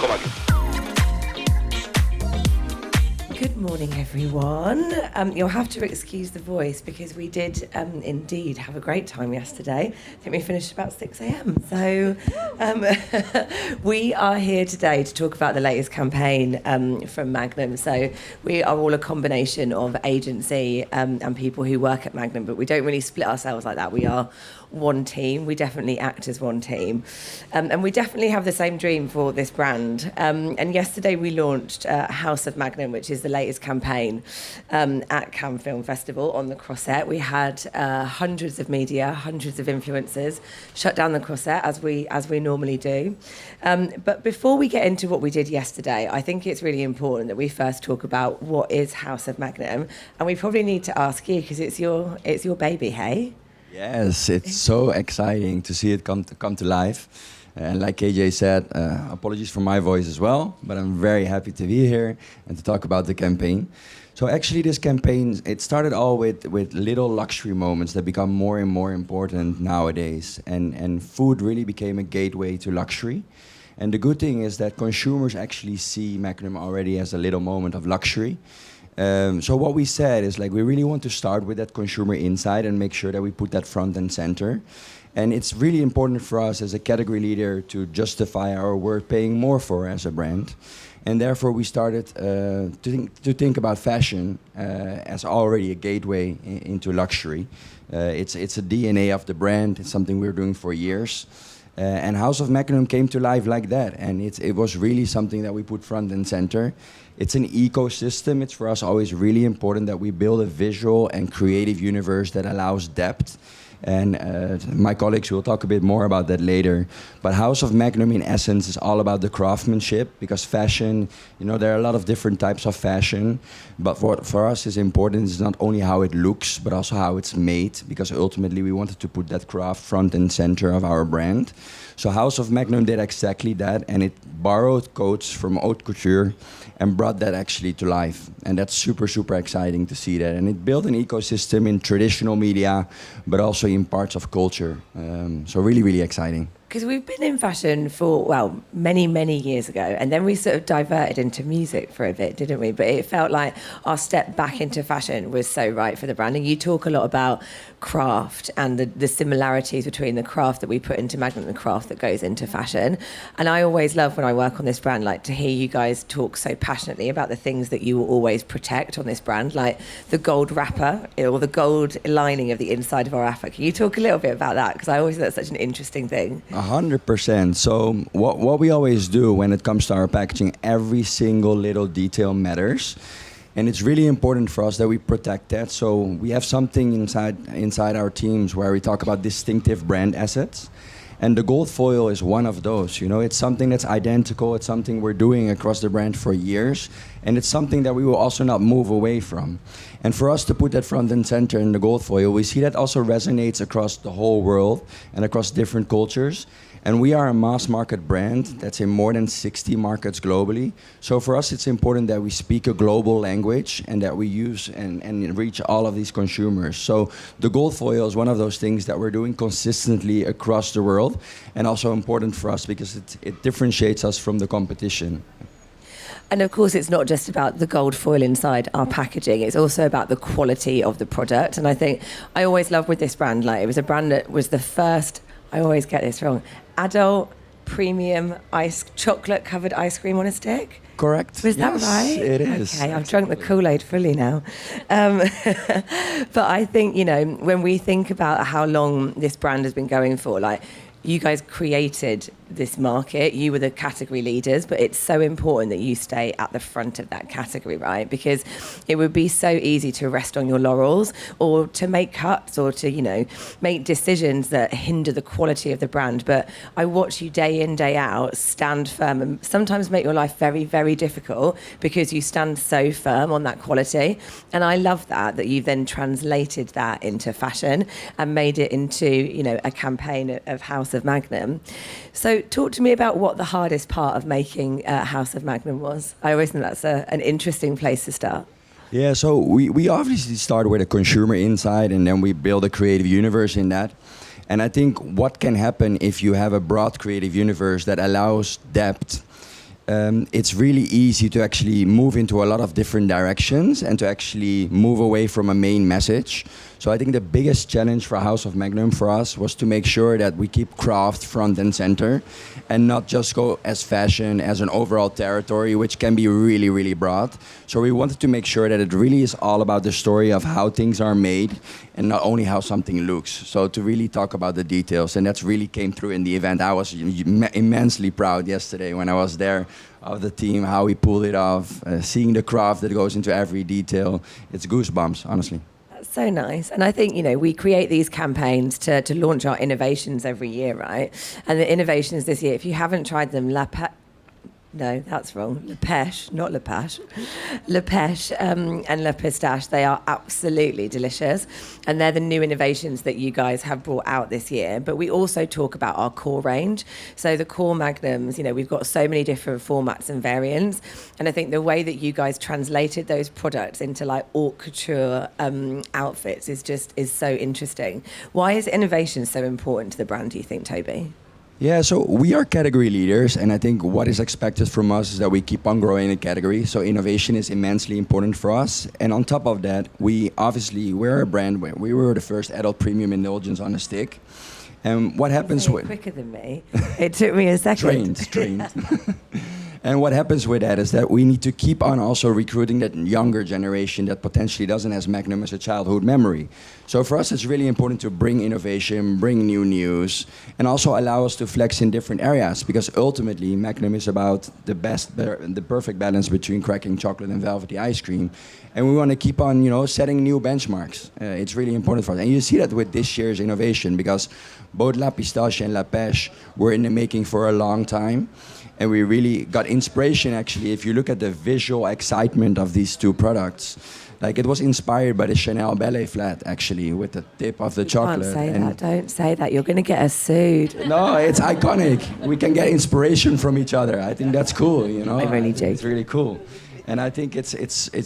Kom maar. Good morning, everyone. You'll have to excuse the voice because we did indeed have a great time yesterday. I think we finished about 6 a.m. So we are here today to talk about the latest campaign from Magnum. So we are all a combination of agency and people who work at Magnum, but we don't really split ourselves like that. We are one team. We definitely act as one team. And we definitely have the same dream for this brand. And yesterday we launched House of Magnum, which is the latest campaign at Cannes Film Festival on the Croisette. We had hundreds of media, hundreds of influencers shut down the Croisette as we normally do. But before we get into what we did yesterday, I think it's really important that we first talk about what is House of Magnum. And we probably need to ask you because it's your baby, hey? Yes, it's so exciting to see it come to life. And like KJ said, apologies for my voice as well, but I'm very happy to be here and to talk about the campaign. So actually this campaign, it started all with little luxury moments that become more and more important nowadays. And food really became a gateway to luxury. And the good thing is that consumers actually see Magnum already as a little moment of luxury. So what we said is like we really want to start with that consumer insight and make sure that we put that front and center. And it's really important for us as a category leader to justify our worth paying more for as a brand. And therefore we started to think about fashion as already a gateway into luxury. It's a DNA of the brand. It's something we're doing for years. And House of Magnum came to life like that. And it was really something that we put front and center. It's an ecosystem. It's for us always really important that we build a visual and creative universe that allows depth. And my colleagues will talk a bit more about that later. But House of Magnum, in essence, is all about the craftsmanship, because fashion, there are a lot of different types of fashion. But what for us is important is not only how it looks, but also how it's made, because ultimately we wanted to put that craft front and center of our brand. So House of Magnum did exactly that, and it borrowed codes from haute couture and brought that actually to life. And that's super, super exciting to see that. And it built an ecosystem in traditional media, but also in parts of culture. So really, really exciting. Because we've been in fashion for, many, many years ago. And then we sort of diverted into music for a bit, didn't we? But it felt like our step back into fashion was so right for the brand. And you talk a lot about craft and the similarities between the craft that we put into Magnum and the craft that goes into fashion. And I always love when I work on this brand, like to hear you guys talk so passionately about the things that you will always protect on this brand, like the gold wrapper or the gold lining of the inside of our wrapper. Can you talk a little bit about that? Because I always think that's such an interesting thing. 100%. So what we always do when it comes to our packaging, every single little detail matters. And it's really important for us that we protect that. So we have something inside our teams where we talk about distinctive brand assets. And the gold foil is one of those. It's something that's identical. It's something we're doing across the brand for years. And it's something that we will also not move away from. And for us to put that front and center in the gold foil, we see that also resonates across the whole world and across different cultures. And we are a mass market brand that's in more than 60 markets globally. So for us, it's important that we speak a global language and that we use and reach all of these consumers. So the gold foil is one of those things that we're doing consistently across the world, and also important for us because it differentiates us from the competition. And of course, it's not just about the gold foil inside our packaging. It's also about the quality of the product. And I think I always love with this brand, like it was a brand that was the first, I always get this wrong, adult premium chocolate covered ice cream on a stick. Correct. Was that right? It is. Okay, I've drunk the Kool-Aid fully now. But I think, when we think about how long this brand has been going for, like you guys created this market, you were the category leaders, but it's so important that you stay at the front of that category, right? Because it would be so easy to rest on your laurels or to make cuts or to, make decisions that hinder the quality of the brand. But I watch you day in, day out, stand firm and sometimes make your life very, very difficult because you stand so firm on that quality. And I love that you've then translated that into fashion and made it into, a campaign of House of Magnum. So talk to me about what the hardest part of making House of Magnum was. I always think that's an interesting place to start. Yeah, so we obviously start with a consumer insight and then we build a creative universe in that. And I think what can happen if you have a broad creative universe that allows depth it's really easy to actually move into a lot of different directions and to actually move away from a main message. So I think the biggest challenge for House of Magnum for us was to make sure that we keep craft front and center and not just go as fashion as an overall territory, which can be really, really broad. So we wanted to make sure that it really is all about the story of how things are made and not only how something looks. So to really talk about the details, and that's really came through in the event. I was immensely proud yesterday when I was there of the team, how we pulled it off, seeing the craft that goes into every detail. It's goosebumps, honestly. That's so nice. And I think, we create these campaigns to launch our innovations every year, right? And the innovations this year, if you haven't tried them, no, that's wrong. Le Pêche, not Le Pêche. Le Pêche and Le Pistache, they are absolutely delicious. And they're the new innovations that you guys have brought out this year. But we also talk about our core range. So the core Magnums, we've got so many different formats and variants. And I think the way that you guys translated those products into like haute couture outfits is so interesting. Why is innovation so important to the brand, do you think, Toby? Yeah, so we are category leaders, and I think what is expected from us is that we keep on growing the category. So innovation is immensely important for us. And on top of that, we're a brand where we were the first adult premium indulgence on a stick. And what happens with... quicker than me. It took me a second. Trained. And what happens with that is that we need to keep on also recruiting that younger generation that potentially doesn't have Magnum as a childhood memory. So for us, it's really important to bring innovation, bring new news, and also allow us to flex in different areas, because ultimately Magnum is about the perfect balance between cracking chocolate and velvety ice cream. And we want to keep on, setting new benchmarks. It's really important for us. And you see that with this year's innovation, because both La Pistache and La Pêche were in the making for a long time. And we really got inspiration, actually, if you look at the visual excitement of these two products. Like, it was inspired by the Chanel ballet flat, actually, with the tip of the chocolate. Don't say that. You're going to get us sued. No, it's iconic. We can get inspiration from each other. I think that's cool, I'm really joking. It's really cool. And I think it's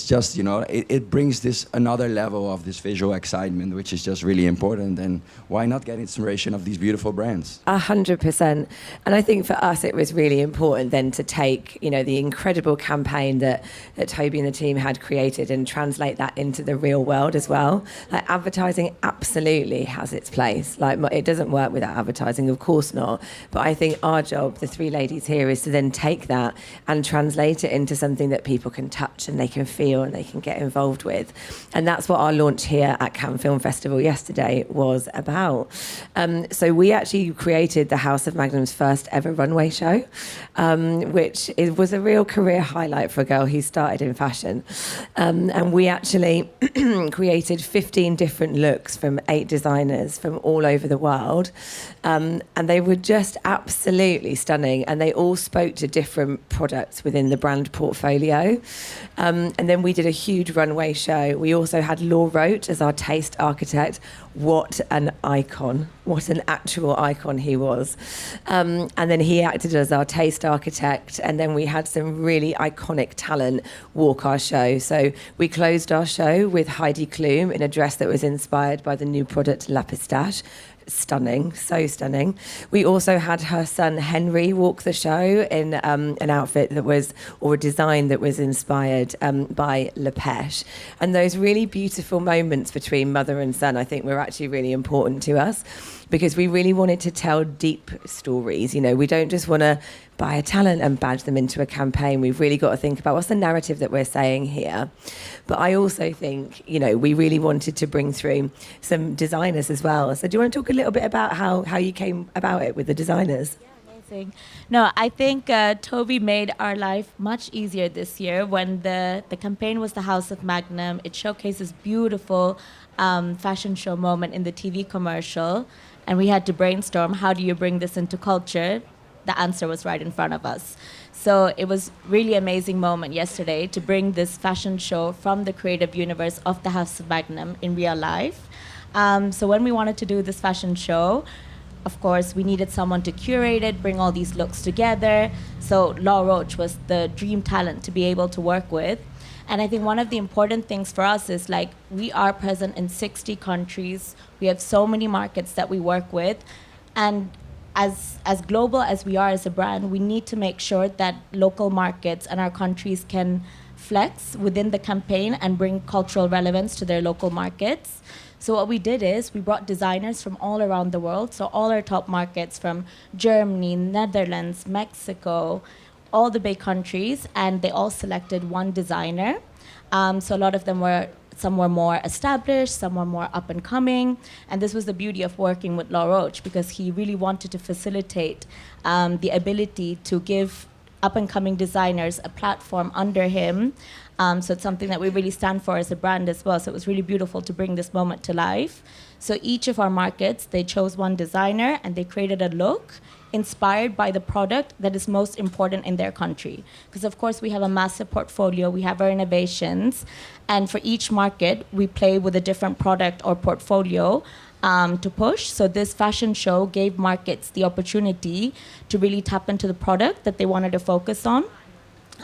just, it brings this another level of this visual excitement, which is just really important. And why not get inspiration of these beautiful brands? 100%. And I think for us, it was really important then to take, the incredible campaign that Toby and the team had created and translate that into the real world as well. Like, advertising absolutely has its place. Like, it doesn't work without advertising, of course not. But I think our job, the three ladies here, is to then take that and translate it into something that people can touch and they can feel and they can get involved with. And that's what our launch here at Cannes Film Festival yesterday was about. So we actually created the House of Magnum's first ever runway show, which was a real career highlight for a girl who started in fashion. And we actually created 15 different looks from 8 designers from all over the world. And they were just absolutely stunning. And they all spoke to different products within the brand portfolio. And then we did a huge runway show. We also had Law Roach as our taste architect. What an icon. What an actual icon he was. And then he acted as our taste architect. And then we had some really iconic talent walk our show. So we closed our show with Heidi Klum in a dress that was inspired by the new product La Pistache. Stunning, so stunning. We also had her son Henry walk the show in an outfit that was, or a design that was inspired by Le Pêche. And those really beautiful moments between mother and son, I think, were actually really important to us, because we really wanted to tell deep stories. We don't just want to buy a talent and badge them into a campaign. We've really got to think about what's the narrative that we're saying here. But I also think, we really wanted to bring through some designers as well. So do you want to talk a little bit about how you came about it with the designers? Yeah, amazing. No, I think Toby made our life much easier this year when the campaign was the House of Magnum. It showcases beautiful fashion show moment in the TV commercial. And we had to brainstorm, how do you bring this into culture? The answer was right in front of us. So it was really amazing moment yesterday to bring this fashion show from the creative universe of the House of Magnum in real life. So when we wanted to do this fashion show, of course, we needed someone to curate it, bring all these looks together. So Law Roach was the dream talent to be able to work with. And I think one of the important things for us is, like, we are present in 60 countries. We have so many markets that we work with. And as global as we are as a brand, we need to make sure that local markets and our countries can flex within the campaign and bring cultural relevance to their local markets. So what we did is we brought designers from all around the world, so all our top markets from Germany, Netherlands, Mexico, all the big countries, and they all selected one designer. So a lot of them some were more established, some were more up and coming, and this was the beauty of working with Law Roach, because he really wanted to facilitate the ability to give up-and-coming designers a platform under him. So it's something that we really stand for as a brand as well. So it was really beautiful to bring this moment to life. So each of our markets, they chose one designer and they created a look inspired by the product that is most important in their country. Because of course we have a massive portfolio, we have our innovations, and for each market we play with a different product or portfolio to push. So this fashion show gave markets the opportunity to really tap into the product that they wanted to focus on.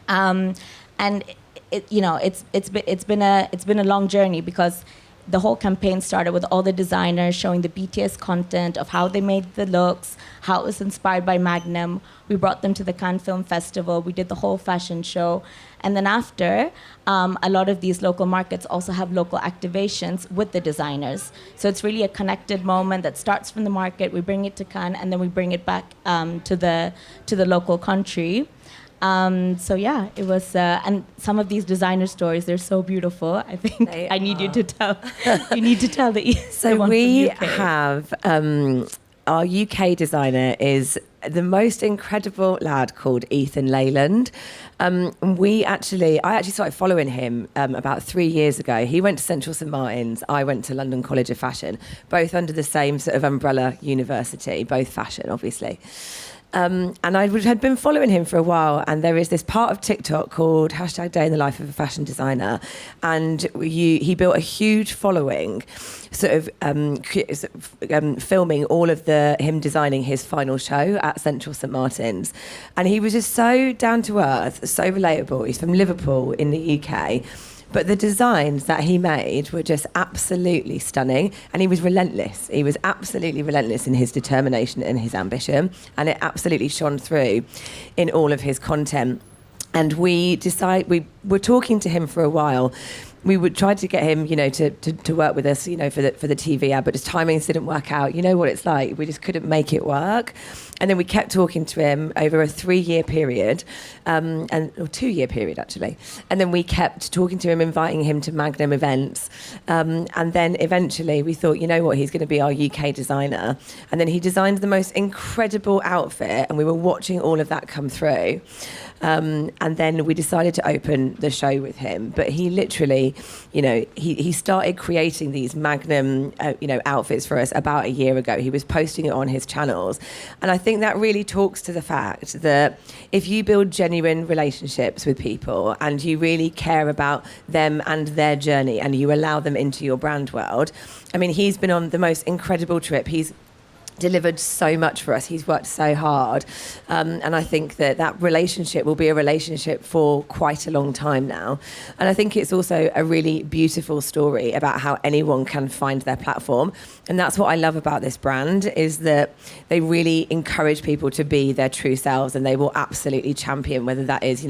And it's been a long journey, because the whole campaign started with all the designers showing the BTS content of how they made the looks, how it was inspired by Magnum. We brought them to the Cannes Film Festival. We did the whole fashion show. And then after, a lot of these local markets also have local activations with the designers. So it's really a connected moment that starts from the market, we bring it to Cannes, and then we bring it back to the local country. So yeah, it was, and some of these designer stories, they're so beautiful. I think I need you to tell. You need to tell the. So one we from UK. have our UK designer is the most incredible lad called Ethan Leyland. I actually started following him about 3 years ago. He went to Central St Martin's. I went to London College of Fashion, both under the same sort of umbrella university, both fashion, obviously. And I had been following him for a while, and there is this part of TikTok called #Day in the Life of a Fashion Designer, and he built a huge following, filming all of him designing his final show at Central St Martin's, and he was just so down to earth, so relatable. He's from Liverpool in the UK. But the designs that he made were just absolutely stunning, and he was relentless. He was absolutely relentless in his determination and his ambition, and it absolutely shone through in all of his content. And we were talking to him for a while. We would try to get him, to work with us, for the TV ad, but his timings didn't work out. You know what it's like. We just couldn't make it work. And then we kept talking to him over a 3-year period, or 2-year period, actually. And then we kept talking to him, inviting him to Magnum events. And then eventually we thought, you know what, he's going to be our UK designer. And then he designed the most incredible outfit, and we were watching all of that come through. And then we decided to open the show with him. But he literally, he started creating these Magnum, outfits for us about a year ago. He was posting it on his channels. And I think that really talks to the fact that if you build genuine relationships with people and you really care about them and their journey and you allow them into your brand world, I mean, he's been on the most incredible trip. He's delivered so much for us. He's worked so hard. And I think that relationship will be a relationship for quite a long time now. And I think it's also a really beautiful story about how anyone can find their platform. And that's what I love about this brand, is that they really encourage people to be their true selves, and they will absolutely champion, whether that is,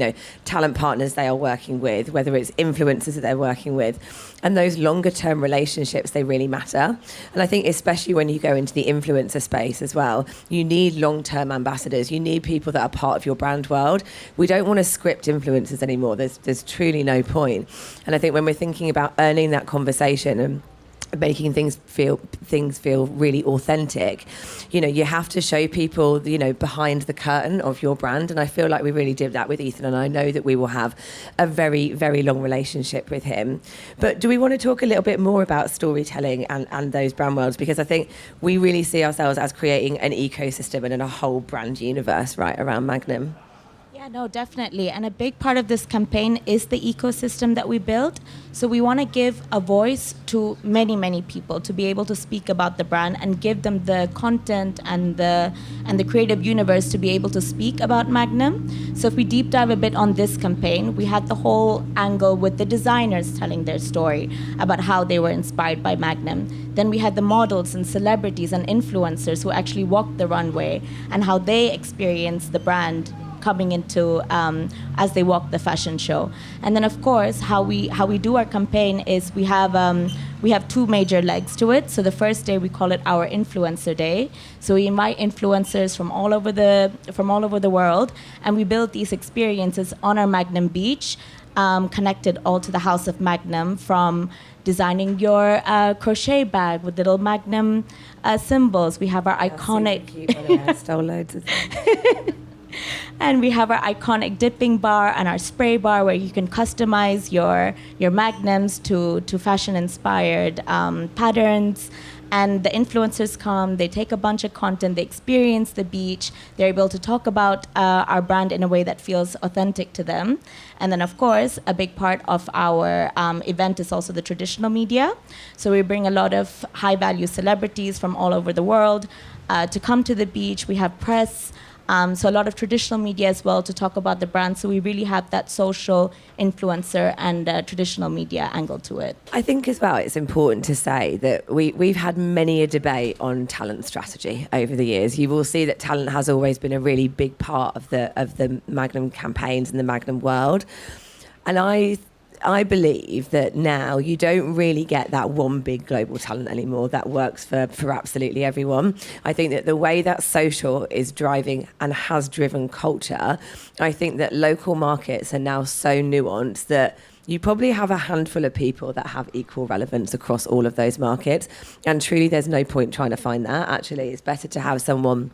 talent partners they are working with, whether it's influencers that they're working with. And those longer term relationships, they really matter. And I think especially when you go into the influencer space as well, you need long-term ambassadors. You need people that are part of your brand world. We don't want to script influencers anymore. There's truly no point. And I think when we're thinking about earning that conversation and making things feel really authentic, you have to show people, behind the curtain of your brand. And I feel like we really did that with Ethan, and I know that we will have a very, very long relationship with him. But do we want to talk a little bit more about storytelling and those brand worlds? Because I think we really see ourselves as creating an ecosystem and a whole brand universe right around Magnum. Yeah, Yeah, no, definitely. And a big part of this campaign is the ecosystem that we built. So we want to give a voice to many, many people to be able to speak about the brand and give them the content and the creative universe to be able to speak about Magnum. So if we deep dive a bit on this campaign, we had the whole angle with the designers telling their story about how they were inspired by Magnum. Then we had the models and celebrities and influencers who actually walked the runway and how they experienced the brand coming into as they walk the fashion show. And then of course how we do our campaign is we have two major legs to it. So the first day we call it our influencer day. So we invite influencers from all over the world, and we build these experiences on our Magnum beach, connected all to the house of Magnum, from designing your crochet bag with little Magnum symbols. We have our iconic Super cute, by the way. I stole loads of them. And we have our iconic dipping bar and our spray bar where you can customize your magnums to fashion-inspired patterns. And the influencers come, they take a bunch of content, they experience the beach, they're able to talk about our brand in a way that feels authentic to them. And then, of course, a big part of our event is also the traditional media. So we bring a lot of high-value celebrities from all over the world to come to the beach. We have press. So a lot of traditional media as well to talk about the brand. So we really have that social influencer and traditional media angle to it. I think as well it's important to say that we've had many a debate on talent strategy over the years. You will see that talent has always been a really big part of the Magnum campaigns and the Magnum world. And I believe that now you don't really get that one big global talent anymore that works for absolutely everyone. I think that the way that social is driving and has driven culture, I think that local markets are now so nuanced that you probably have a handful of people that have equal relevance across all of those markets. And truly, there's no point trying to find that. Actually, it's better to have someone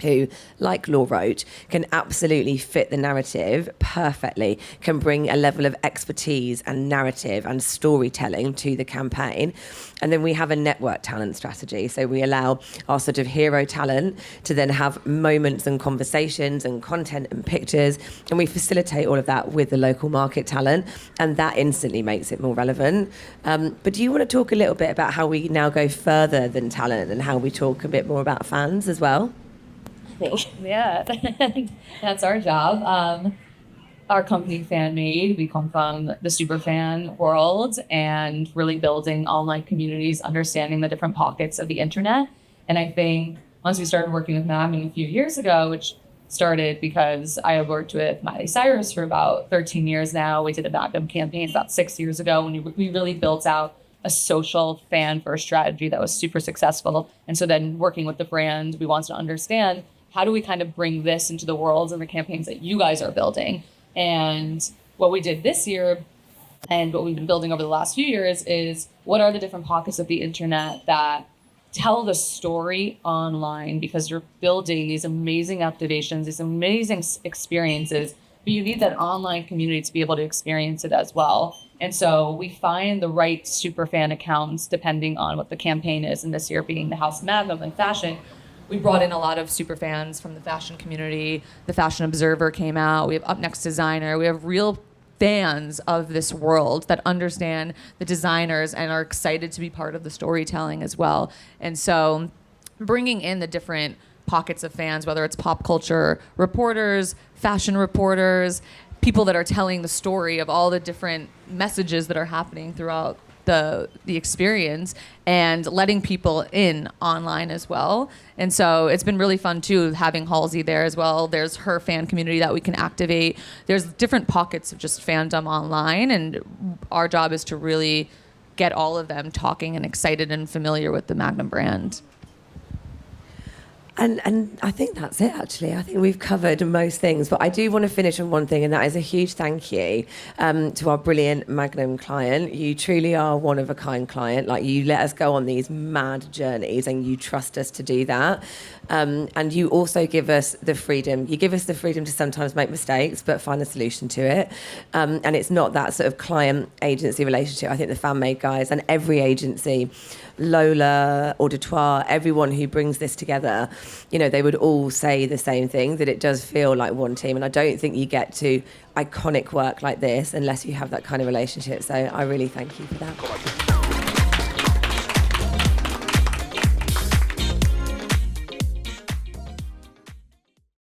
who, like Law Roach, can absolutely fit the narrative perfectly, can bring a level of expertise and narrative and storytelling to the campaign. And then we have a network talent strategy. So we allow our sort of hero talent to then have moments and conversations and content and pictures. And we facilitate all of that with the local market talent. And that instantly makes it more relevant. But do you want to talk a little bit about how we now go further than talent and how we talk a bit more about fans as well? Yeah, that's our job. Our company, Fanmade, we come from the superfan world and really building online communities, understanding the different pockets of the internet. And I think once we started working with Magnum a few years ago, which started because I have worked with Miley Cyrus for about 13 years now. We did a Magnum campaign about 6 years ago when we really built out a social fan-first strategy that was super successful. And so then working with the brand, we wanted to understand, how do we kind of bring this into the world and the campaigns that you guys are building? And what we did this year and what we've been building over the last few years is what are the different pockets of the internet that tell the story online, because you're building these amazing activations, these amazing experiences, but you need that online community to be able to experience it as well. And so we find the right super fan accounts depending on what the campaign is. And this year being the House of Magnum and fashion, we brought in a lot of super fans from the fashion community. The Fashion Observer came out. We have Up Next Designer. We have real fans of this world that understand the designers and are excited to be part of the storytelling as well. And so bringing in the different pockets of fans, whether it's pop culture reporters, fashion reporters, people that are telling the story of all the different messages that are happening throughout the experience, and letting people in online as well. And so it's been really fun too, having Halsey there as well. There's her fan community that we can activate. There's different pockets of just fandom online, and our job is to really get all of them talking and excited and familiar with the Magnum brand. And I think that's it, actually. I think we've covered most things, but I do want to finish on one thing, and that is a huge thank you to our brilliant Magnum client. You truly are one of a kind client. Like, you let us go on these mad journeys and you trust us to do that. And you also give us the freedom. You give us the freedom to sometimes make mistakes, but find a solution to it. And it's not that sort of client-agency relationship. I think the Fanmade guys and every agency, Lola, Auditoire, everyone who brings this together, you know, they would all say the same thing, that it does feel like one team. And I don't think you get to iconic work like this unless you have that kind of relationship. So I really thank you for that.